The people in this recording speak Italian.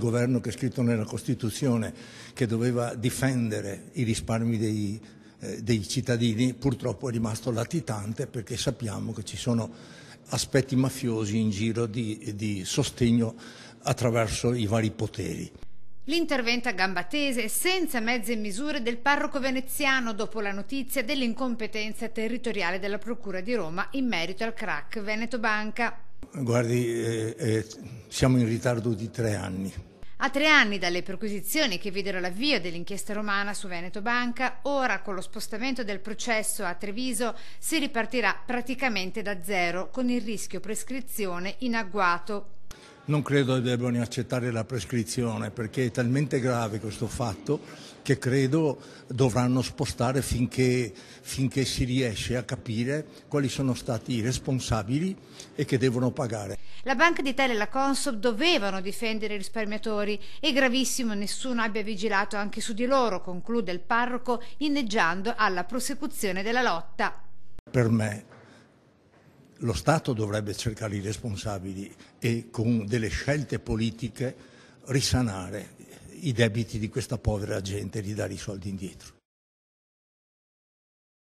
governo che è scritto nella Costituzione, che doveva difendere i risparmi dei cittadini, purtroppo è rimasto latitante, perché sappiamo che ci sono aspetti mafiosi in giro di sostegno attraverso i vari poteri. L'intervento a gamba tesa e senza mezze misure del parroco veneziano dopo la notizia dell'incompetenza territoriale della Procura di Roma in merito al crack Veneto Banca. Guardi, siamo in ritardo di 3 anni. A 3 anni dalle perquisizioni che videro l'avvio dell'inchiesta romana su Veneto Banca, ora con lo spostamento del processo a Treviso si ripartirà praticamente da zero, con il rischio prescrizione in agguato. Non credo debbano accettare la prescrizione, perché è talmente grave questo fatto che credo dovranno spostare finché si riesce a capire quali sono stati i responsabili e che devono pagare. La Banca d'Italia e la Consob dovevano difendere i risparmiatori. È gravissimo nessuno abbia vigilato anche su di loro, conclude il parroco, inneggiando alla prosecuzione della lotta. Per me lo Stato dovrebbe cercare i responsabili e con delle scelte politiche risanare i debiti di questa povera gente e ridare i soldi indietro.